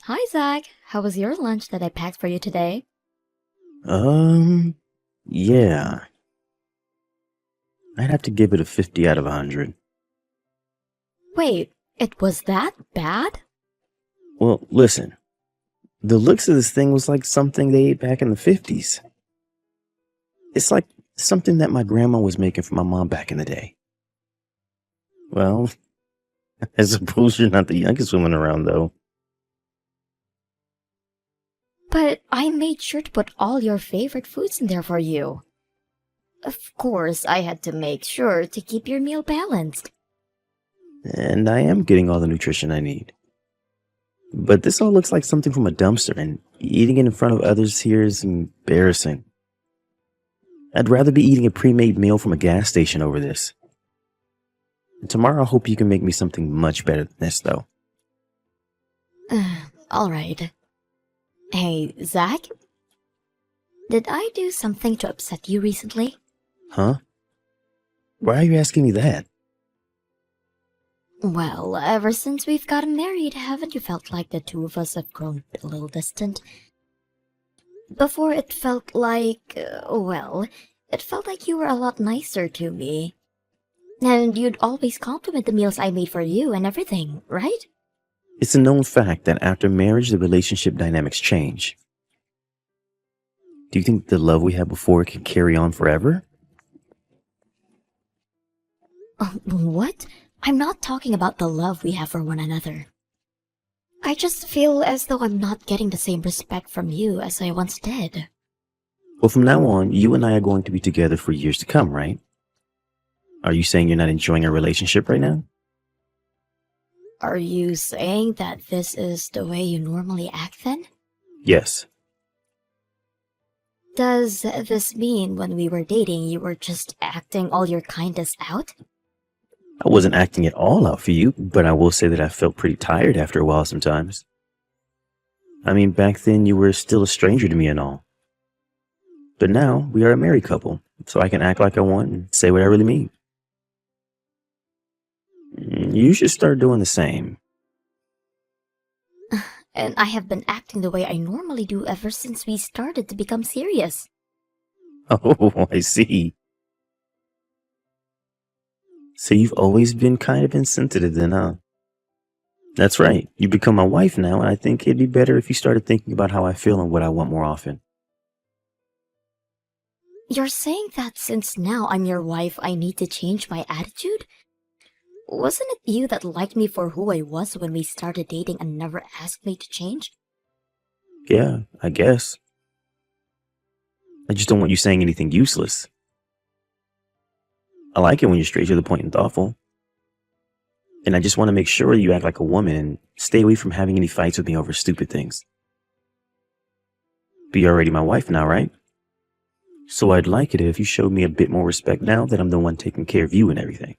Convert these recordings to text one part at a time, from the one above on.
Hi, Zach. How was your lunch that I packed for you today? Um, yeah, I'd have to give it a 50 out of 100. Wait, it was that bad? Well, listen, the looks of this thing was like something they ate back in the 50s. It's like something that my grandma was making for my mom back in the day. Well, I suppose you're not the youngest woman around, though. But I made sure to put all your favorite foods in there for you. Of course, I had to make sure to keep your meal balanced. And I am getting all the nutrition I need. But this all looks like something from a dumpster, and eating it in front of others here is embarrassing. I'd rather be eating a pre-made meal from a gas station over this. Tomorrow, I hope you can make me something much better than this, though. Alright. Hey, Zach? Did I do something to upset you recently? Huh? Why are you asking me that? Well, ever since we've gotten married, haven't you felt like the two of us have grown a little distant? Before it felt like, it felt like you were a lot nicer to me. And you'd always compliment the meals I made for you and everything, right? It's a known fact that after marriage, the relationship dynamics change. Do you think the love we had before can carry on forever? What? I'm not talking about the love we have for one another. I just feel as though I'm not getting the same respect from you as I once did. Well, from now on, you and I are going to be together for years to come, right? Are you saying you're not enjoying our relationship right now? Are you saying that this is the way you normally act then? Yes. Does this mean when we were dating you were just acting all your kindness out? I wasn't acting it all out for you, but I will say that I felt pretty tired after a while sometimes. I mean, back then you were still a stranger to me and all. But now we are a married couple, so I can act like I want and say what I really mean. You should start doing the same. And I have been acting the way I normally do ever since we started to become serious. Oh, I see. So you've always been kind of insensitive then, huh? That's right. You become my wife now, and I think it'd be better if you started thinking about how I feel and what I want more often. You're saying that since now I'm your wife, I need to change my attitude? Wasn't it you that liked me for who I was when we started dating and never asked me to change? Yeah, I guess. I just don't want you saying anything useless. I like it when you're straight to the point and thoughtful. And I just want to make sure you act like a woman and stay away from having any fights with me over stupid things. But you're already my wife now, right? So I'd like it if you showed me a bit more respect now that I'm the one taking care of you and everything.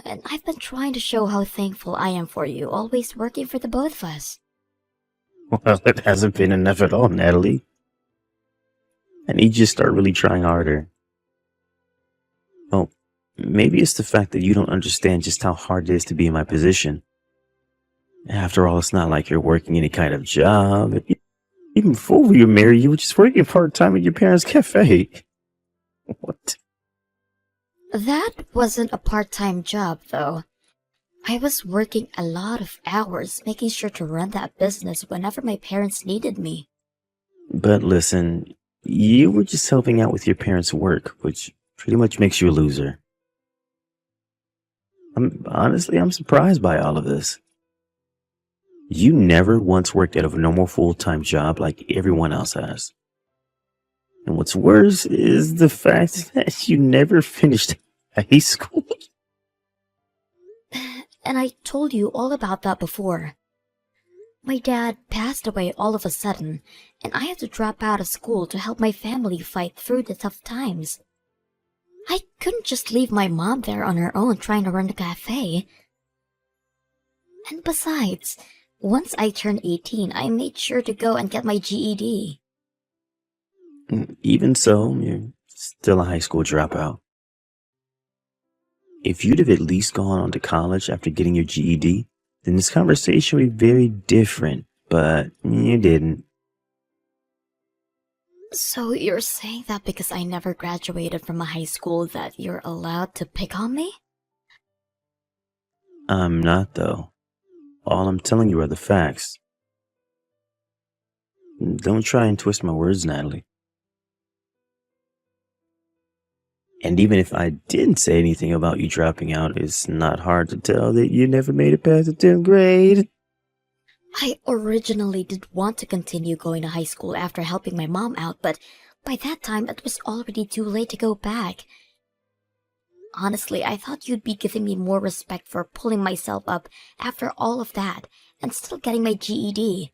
And I've been trying to show how thankful I am for you, always working for the both of us. Well, it hasn't been enough at all, Natalie. I need you to start really trying harder. Oh, maybe it's the fact that you don't understand just how hard it is to be in my position. After all, it's not like you're working any kind of job. Even before we were married, you were just working part-time at your parents' cafe. What? That wasn't a part-time job, though. I was working a lot of hours, making sure to run that business whenever my parents needed me. But listen, you were just helping out with your parents' work, which pretty much makes you a loser. I'm surprised by all of this. You never once worked at a normal full-time job like everyone else has. And what's worse is the fact that you never finished high school. And I told you all about that before. My dad passed away all of a sudden, and I had to drop out of school to help my family fight through the tough times. I couldn't just leave my mom there on her own trying to run the cafe. And besides, once I turned 18, I made sure to go and get my GED. Even so, you're still a high school dropout. If you'd have at least gone on to college after getting your GED, then this conversation would be very different, but you didn't. So you're saying that because I never graduated from a high school that you're allowed to pick on me? I'm not, though. All I'm telling you are the facts. Don't try and twist my words, Natalie. And even if I didn't say anything about you dropping out, it's not hard to tell that you never made it past the 10th grade. I originally did want to continue going to high school after helping my mom out, but by that time it was already too late to go back. Honestly, I thought you'd be giving me more respect for pulling myself up after all of that and still getting my GED.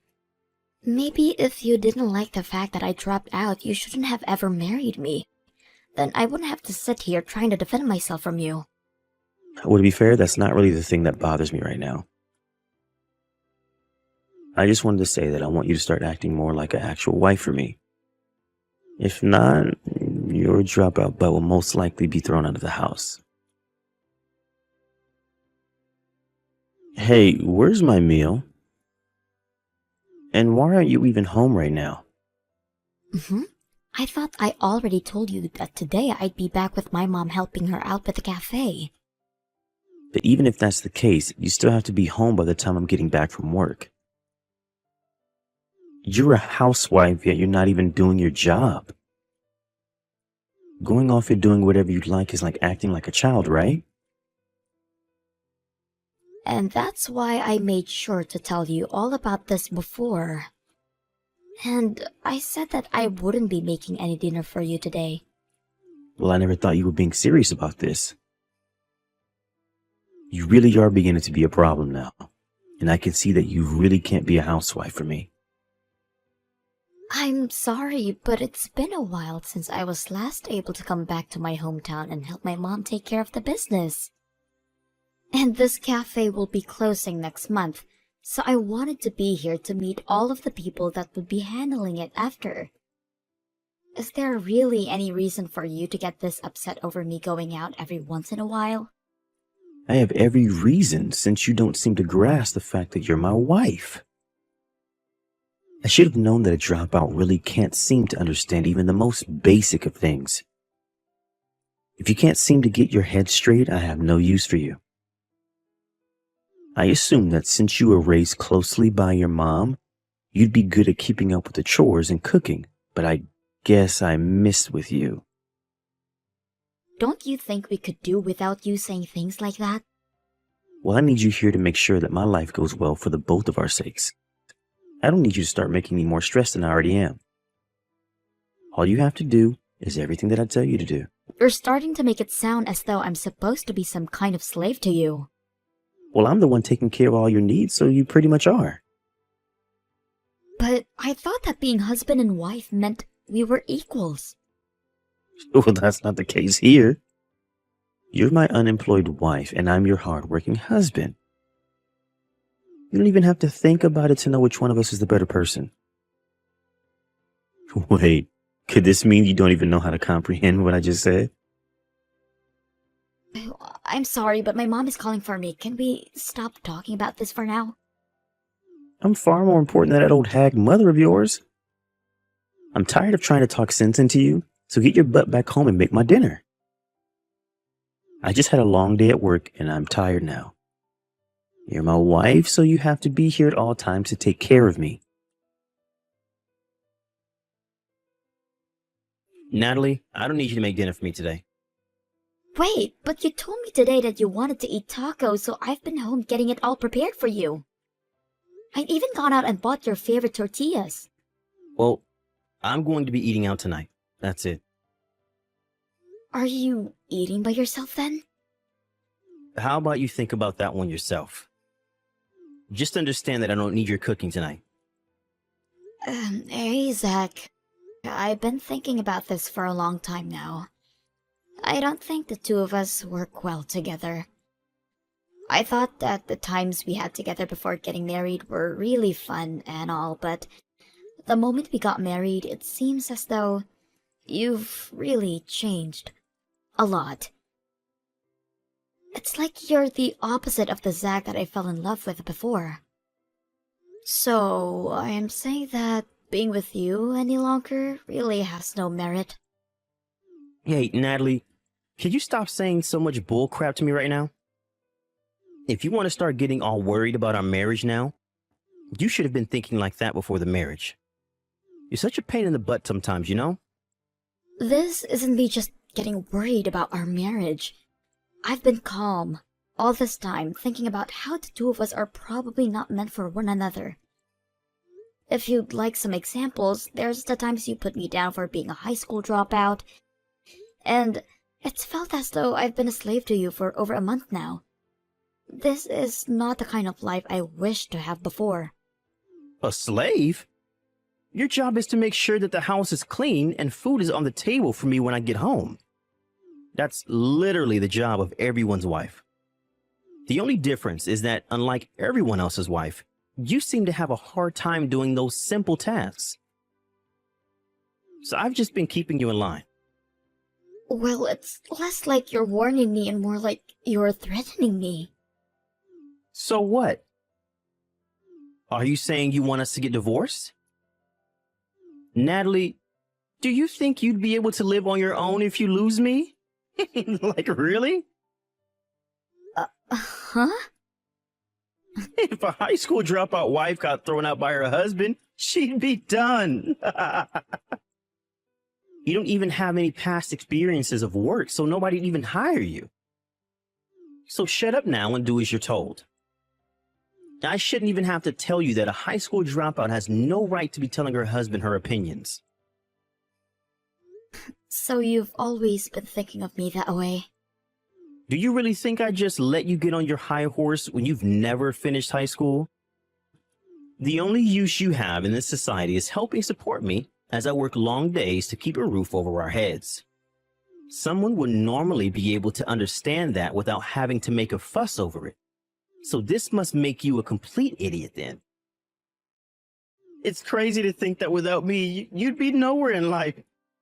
Maybe if you didn't like the fact that I dropped out, you shouldn't have ever married me. Then I wouldn't have to sit here trying to defend myself from you. Well, to be fair, that's not really the thing that bothers me right now. I just wanted to say that I want you to start acting more like an actual wife for me. If not, your dropout butt will most likely be thrown out of the house. Hey, where's my meal? And why aren't you even home right now? I thought I already told you that today I'd be back with my mom helping her out with the cafe. But even if that's the case, you still have to be home by the time I'm getting back from work. You're a housewife, yet you're not even doing your job. Going off and doing whatever you like is like acting like a child, right? And that's why I made sure to tell you all about this before. And I said that I wouldn't be making any dinner for you today. Well, I never thought you were being serious about this. You really are beginning to be a problem now. And I can see that you really can't be a housewife for me. I'm sorry, but it's been a while since I was last able to come back to my hometown and help my mom take care of the business. And this cafe will be closing next month, so I wanted to be here to meet all of the people that would be handling it after. Is there really any reason for you to get this upset over me going out every once in a while? I have every reason, since you don't seem to grasp the fact that you're my wife. I should have known that a dropout really can't seem to understand even the most basic of things. If you can't seem to get your head straight, I have no use for you. I assume that since you were raised closely by your mom, you'd be good at keeping up with the chores and cooking, but I guess I missed with you. Don't you think we could do without you saying things like that? Well, I need you here to make sure that my life goes well for the both of our sakes. I don't need you to start making me more stressed than I already am. All you have to do is everything that I tell you to do. You're starting to make it sound as though I'm supposed to be some kind of slave to you. Well, I'm the one taking care of all your needs, so you pretty much are. But I thought that being husband and wife meant we were equals. Well, that's not the case here. You're my unemployed wife, and I'm your hardworking husband. You don't even have to think about it to know which one of us is the better person. Wait, could this mean you don't even know how to comprehend what I just said? I'm sorry, but my mom is calling for me. Can we stop talking about this for now? I'm far more important than that old hag mother of yours. I'm tired of trying to talk sense into you, so get your butt back home and make my dinner. I just had a long day at work, and I'm tired now. You're my wife, so you have to be here at all times to take care of me. Natalie, I don't need you to make dinner for me today. Wait, but you told me today that you wanted to eat tacos, so I've been home getting it all prepared for you. I've even gone out and bought your favorite tortillas. Well, I'm going to be eating out tonight. That's it. Are you eating by yourself then? How about you think about that one yourself? Just understand that I don't need your cooking tonight. Hey, Zach. I've been thinking about this for a long time now. I don't think the two of us work well together. I thought that the times we had together before getting married were really fun and all, but the moment we got married, it seems as though you've really changed. A lot. It's like you're the opposite of the Zach that I fell in love with before. So, I am saying that being with you any longer really has no merit. Hey, Natalie, can you stop saying so much bull crap to me right now? If you want to start getting all worried about our marriage now, you should have been thinking like that before the marriage. You're such a pain in the butt sometimes, you know? This isn't me just getting worried about our marriage. I've been calm all this time, thinking about how the two of us are probably not meant for one another. If you'd like some examples, there's the times you put me down for being a high school dropout, and it's felt as though I've been a slave to you for over a month now. This is not the kind of life I wished to have before. A slave? Your job is to make sure that the house is clean and food is on the table for me when I get home. That's literally the job of everyone's wife. The only difference is that, unlike everyone else's wife, you seem to have a hard time doing those simple tasks. So I've just been keeping you in line. Well, it's less like you're warning me and more like you're threatening me. So what? Are you saying you want us to get divorced? Natalie, do you think you'd be able to live on your own if you lose me? Like, really? Huh? If a high school dropout wife got thrown out by her husband, she'd be done. You don't even have any past experiences of work, so nobody'd even hire you. So shut up now and do as you're told. I shouldn't even have to tell you that a high school dropout has no right to be telling her husband her opinions. So you've always been thinking of me that way? Do you really think I just let you get on your high horse when you've never finished high school? The only use you have in this society is helping support me as I work long days to keep a roof over our heads. Someone would normally be able to understand that without having to make a fuss over it. So this must make you a complete idiot then. It's crazy to think that without me, you'd be nowhere in life.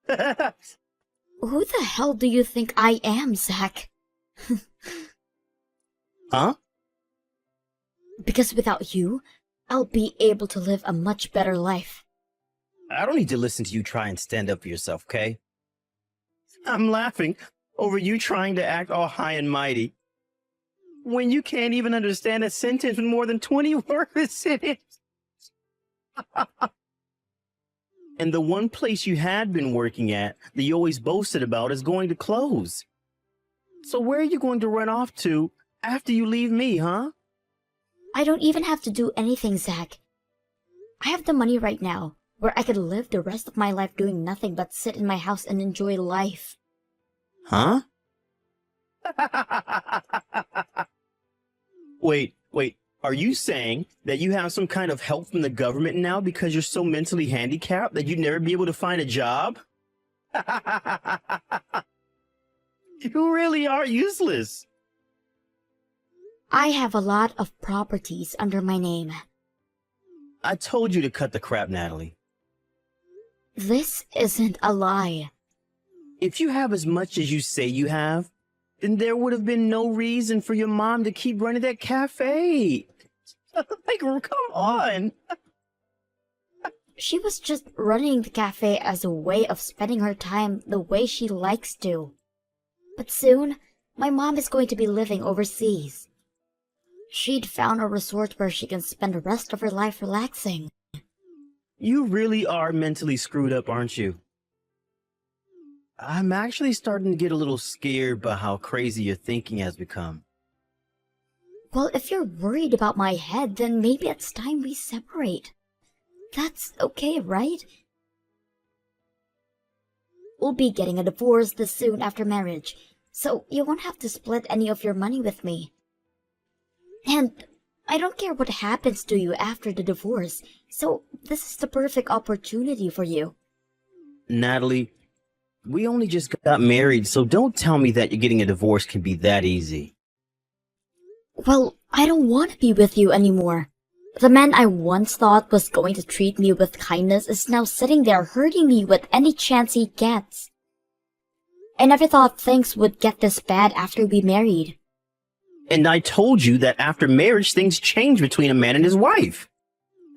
Who the hell do you think I am, Zach? Huh? Because without you, I'll be able to live a much better life. I don't need to listen to you try and stand up for yourself, okay? I'm laughing over you trying to act all high and mighty when you can't even understand a sentence with more than 20 words in it. And the one place you had been working at that you always boasted about is going to close. So where are you going to run off to after you leave me, huh? I don't even have to do anything, Zach. I have the money right now, where I could live the rest of my life doing nothing but sit in my house and enjoy life. Huh? Wait, are you saying that you have some kind of help from the government now because you're so mentally handicapped that you'd never be able to find a job? You really are useless. I have a lot of properties under my name. I told you to cut the crap, Natalie. This isn't a lie. If you have as much as you say you have, then there would have been no reason for your mom to keep running that cafe. Like, come on. She was just running the cafe as a way of spending her time the way she likes to. But soon, my mom is going to be living overseas. She'd found a resort where she can spend the rest of her life relaxing. You really are mentally screwed up, aren't you? I'm actually starting to get a little scared by how crazy your thinking has become. Well, if you're worried about my head, then maybe it's time we separate. That's okay, right? We'll be getting a divorce this soon after marriage, so you won't have to split any of your money with me. And I don't care what happens to you after the divorce, so this is the perfect opportunity for you. Natalie, we only just got married, so don't tell me that getting a divorce can be that easy. Well, I don't want to be with you anymore. The man I once thought was going to treat me with kindness is now sitting there hurting me with any chance he gets. I never thought things would get this bad after we married. And I told you that after marriage, things change between a man and his wife.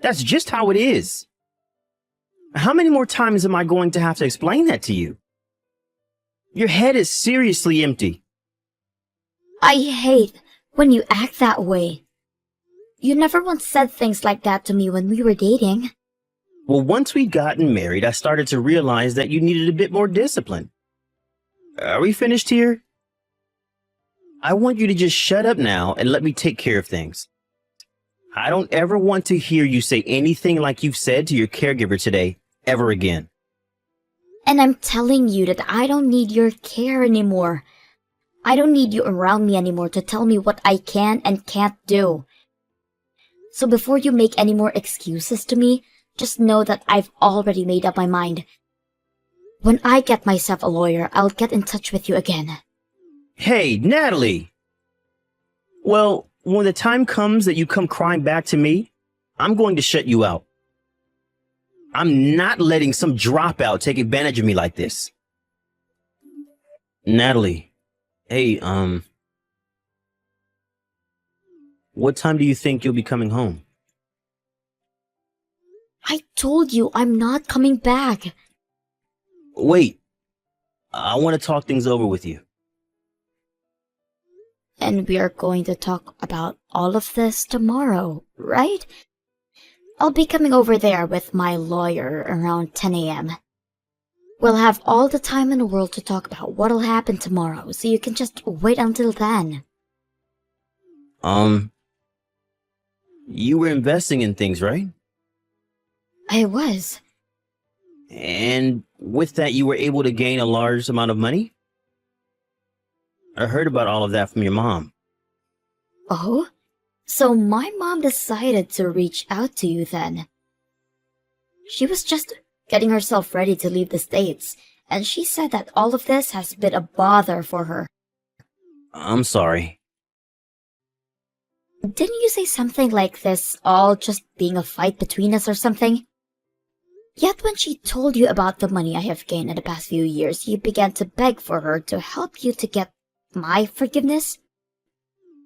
That's just how it is. How many more times am I going to have to explain that to you? Your head is seriously empty. I hate when you act that way. You never once said things like that to me when we were dating. Well, once we'd gotten married, I started to realize that you needed a bit more discipline. Are we finished here? I want you to just shut up now and let me take care of things. I don't ever want to hear you say anything like you've said to your caregiver today, ever again. And I'm telling you that I don't need your care anymore. I don't need you around me anymore to tell me what I can and can't do. So before you make any more excuses to me, just know that I've already made up my mind. When I get myself a lawyer, I'll get in touch with you again. Hey, Natalie! Well, when the time comes that you come crying back to me, I'm going to shut you out. I'm not letting some dropout take advantage of me like this. Natalie, hey, what time do you think you'll be coming home? I told you I'm not coming back. Wait, I want to talk things over with you. And we are going to talk about all of this tomorrow, right? I'll be coming over there with my lawyer around 10 a.m. We'll have all the time in the world to talk about what'll happen tomorrow, so you can just wait until then. You were investing in things, right? I was. And with that, you were able to gain a large amount of money? I heard about all of that from your mom. Oh? So my mom decided to reach out to you then. She was just getting herself ready to leave the States, and she said that all of this has been a bother for her. I'm sorry. Didn't you say something like this all just being a fight between us or something? Yet when she told you about the money I have gained in the past few years, you began to beg for her to help you to get my forgiveness?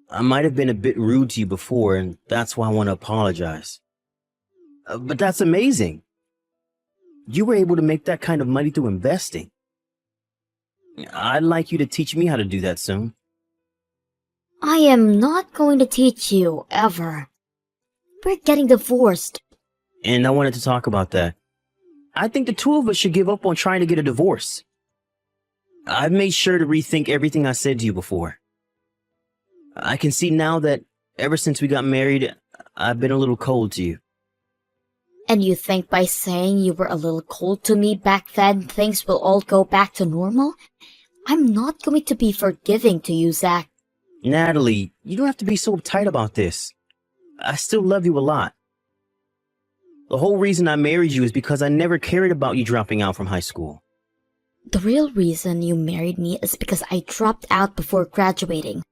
I might have been a bit rude to you before, and that's why I want to apologize. But that's amazing. You were able to make that kind of money through investing. I'd like you to teach me how to do that soon. I am not going to teach you, ever. We're getting divorced. And I wanted to talk about that. I think the two of us should give up on trying to get a divorce. I've made sure to rethink everything I said to you before. I can see now that ever since we got married, I've been a little cold to you. And you think by saying you were a little cold to me back then, things will all go back to normal? I'm not going to be forgiving to you, Zach. Natalie, you don't have to be so uptight about this. I still love you a lot. The whole reason I married you is because I never cared about you dropping out from high school. The real reason you married me is because I dropped out before graduating.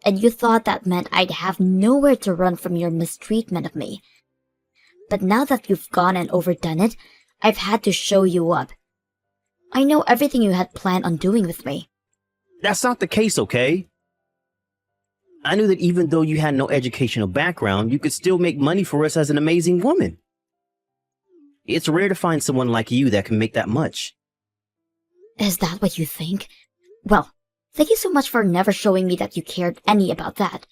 And you thought that meant I'd have nowhere to run from your mistreatment of me. But now that you've gone and overdone it, I've had to show you up. I know everything you had planned on doing with me. That's not the case, okay? I knew that even though you had no educational background, you could still make money for us as an amazing woman. It's rare to find someone like you that can make that much. Is that what you think? Well, thank you so much for never showing me that you cared any about that.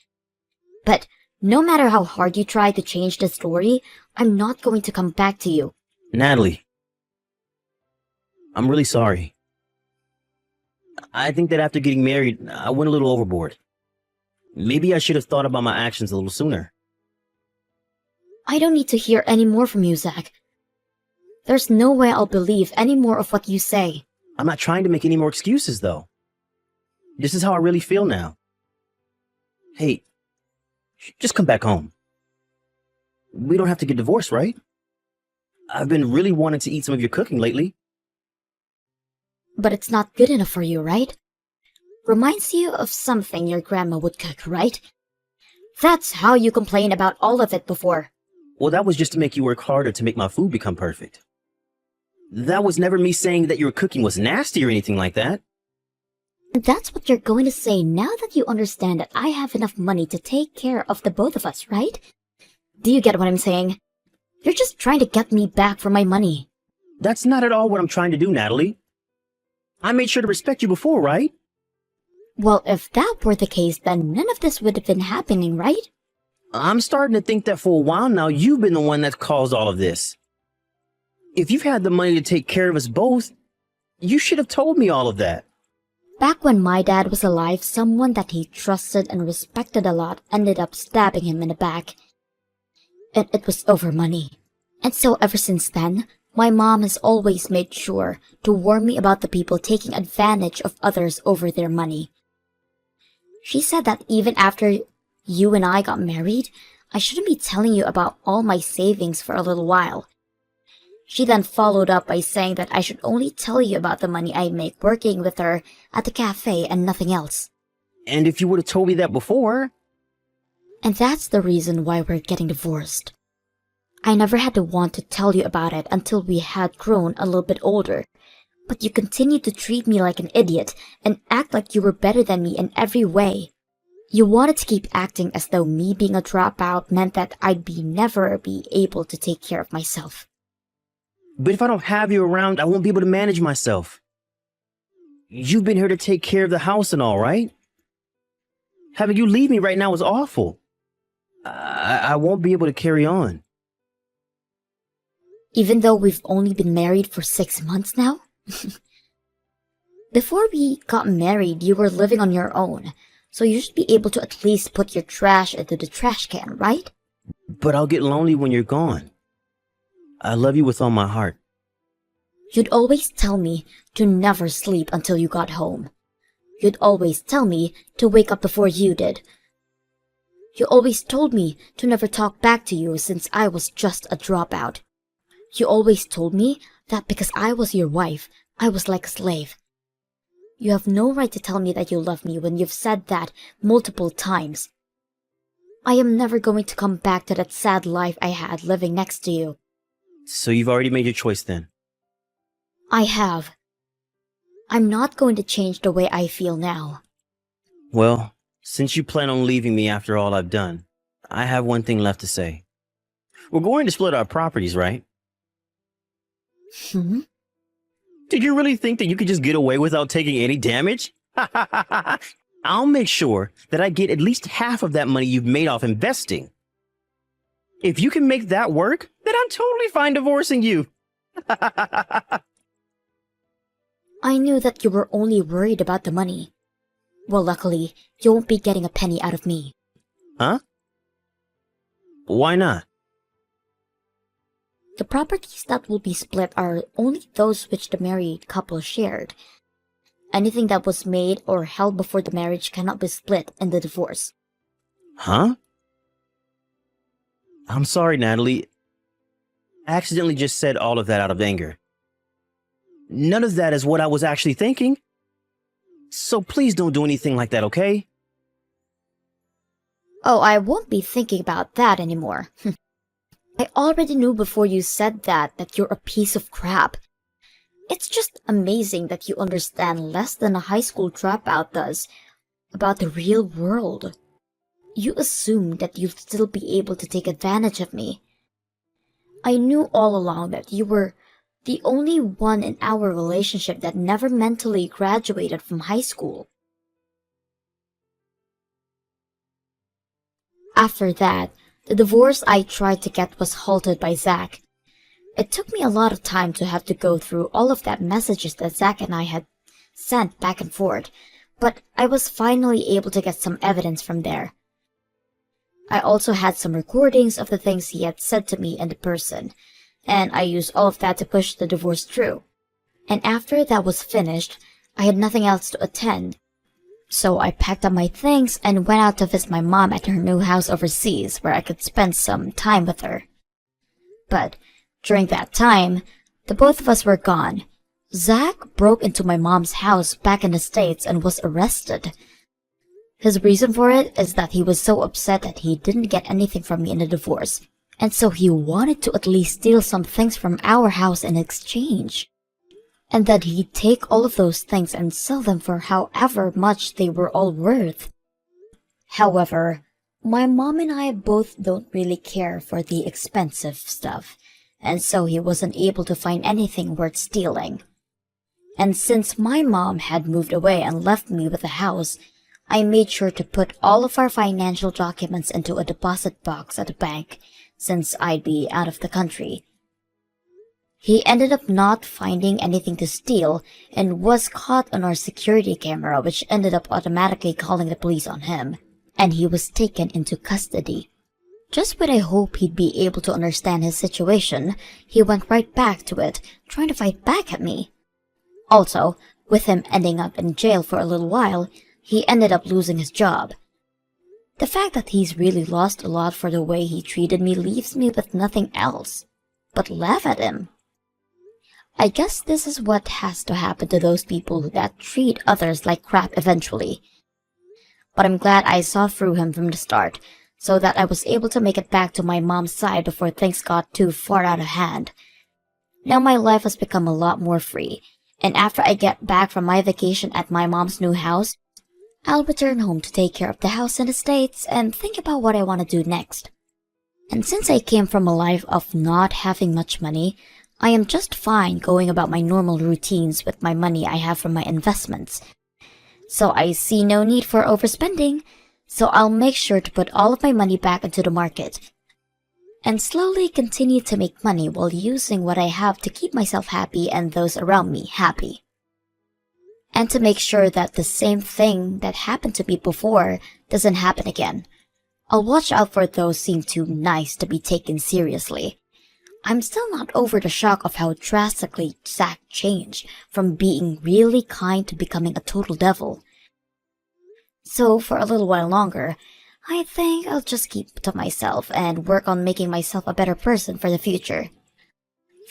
But no matter how hard you try to change the story, I'm not going to come back to you. Natalie, I'm really sorry. I think that after getting married, I went a little overboard. Maybe I should have thought about my actions a little sooner. I don't need to hear any more from you, Zach. There's no way I'll believe any more of what you say. I'm not trying to make any more excuses, though. This is how I really feel now. Hey, just come back home. We don't have to get divorced, right? I've been really wanting to eat some of your cooking lately. But it's not good enough for you, right? Reminds you of something your grandma would cook, right? That's how you complained about all of it before. Well, that was just to make you work harder to make my food become perfect. That was never me saying that your cooking was nasty or anything like that. That's what you're going to say now that you understand that I have enough money to take care of the both of us, right? Do you get what I'm saying? You're just trying to get me back for my money. That's not at all what I'm trying to do, Natalie. I made sure to respect you before, right? Well, if that were the case, then none of this would have been happening, right? I'm starting to think that for a while now, you've been the one that's caused all of this. If you've had the money to take care of us both, you should have told me all of that. Back when my dad was alive, someone that he trusted and respected a lot ended up stabbing him in the back. And it was over money. And so ever since then, my mom has always made sure to warn me about the people taking advantage of others over their money. She said that even after you and I got married, I shouldn't be telling you about all my savings for a little while. She then followed up by saying that I should only tell you about the money I make working with her at the cafe and nothing else. And if you would have told me that before... And that's the reason why we're getting divorced. I never had to want to tell you about it until we had grown a little bit older. But you continued to treat me like an idiot and act like you were better than me in every way. You wanted to keep acting as though me being a dropout meant that I'd never be able to take care of myself. But if I don't have you around, I won't be able to manage myself. You've been here to take care of the house and all, right? Having you leave me right now is awful. I won't be able to carry on. Even though we've only been married for 6 months now? Before we got married, you were living on your own, so you should be able to at least put your trash into the trash can, right? But I'll get lonely when you're gone. I love you with all my heart. You'd always tell me to never sleep until you got home. You'd always tell me to wake up before you did. You always told me to never talk back to you since I was just a dropout. You always told me that because I was your wife, I was like a slave. You have no right to tell me that you love me when you've said that multiple times. I am never going to come back to that sad life I had living next to you. So you've already made your choice then? I have. I'm not going to change the way I feel now. Well, since you plan on leaving me after all I've done, I have one thing left to say. We're going to split our properties, right? Did you really think that you could just get away without taking any damage? I'll make sure that I get at least half of that money you've made off investing. If you can make that work, then I'm totally fine divorcing you. I knew that you were only worried about the money. Well, luckily, you won't be getting a penny out of me. Huh? Why not? The properties that will be split are only those which the married couple shared. Anything that was made or held before the marriage cannot be split in the divorce. Huh? I'm sorry, Natalie. I accidentally just said all of that out of anger. None of that is what I was actually thinking. So please don't do anything like that, okay? Oh, I won't be thinking about that anymore. I already knew before you said that you're a piece of crap. It's just amazing that you understand less than a high school dropout does about the real world. You assumed that you'd still be able to take advantage of me. I knew all along that you were the only one in our relationship that never mentally graduated from high school. After that, the divorce I tried to get was halted by Zach. It took me a lot of time to have to go through all of that messages that Zach and I had sent back and forth, but I was finally able to get some evidence from there. I also had some recordings of the things he had said to me in person, and I used all of that to push the divorce through. And after that was finished, I had nothing else to attend. So I packed up my things and went out to visit my mom at her new house overseas where I could spend some time with her. But during that time, the both of us were gone. Zach broke into my mom's house back in the States and was arrested. His reason for it is that he was so upset that he didn't get anything from me in the divorce, and so he wanted to at least steal some things from our house in exchange. and that he'd take all of those things and sell them for however much they were all worth. However, my mom and I both don't really care for the expensive stuff, and so he wasn't able to find anything worth stealing. And since my mom had moved away and left me with the house, I made sure to put all of our financial documents into a deposit box at the bank, since I'd be out of the country. He ended up not finding anything to steal and was caught on our security camera, which ended up automatically calling the police on him, and he was taken into custody. Just when I hoped he'd be able to understand his situation, he went right back to it, trying to fight back at me. Also, with him ending up in jail for a little while, he ended up losing his job. The fact that he's really lost a lot for the way he treated me leaves me with nothing else but laugh at him. I guess this is what has to happen to those people that treat others like crap eventually. But I'm glad I saw through him from the start, so that I was able to make it back to my mom's side before things got too far out of hand. Now my life has become a lot more free, and after I get back from my vacation at my mom's new house, I'll return home to take care of the house and estates and think about what I want to do next. And since I came from a life of not having much money, I am just fine going about my normal routines with my money I have from my investments. So I see no need for overspending, so I'll make sure to put all of my money back into the market and slowly continue to make money while using what I have to keep myself happy and those around me happy. And to make sure that the same thing that happened to me before doesn't happen again, I'll watch out for those seem too nice to be taken seriously. I'm still not over the shock of how drastically Zack changed from being really kind to becoming a total devil. So for a little while longer, I think I'll just keep to myself and work on making myself a better person for the future.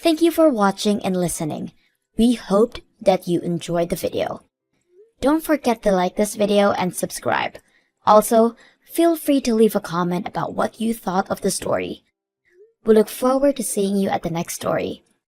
Thank you for watching and listening. We hoped that you enjoyed the video. Don't forget to like this video and subscribe. Also, feel free to leave a comment about what you thought of the story. We look forward to seeing you at the next story.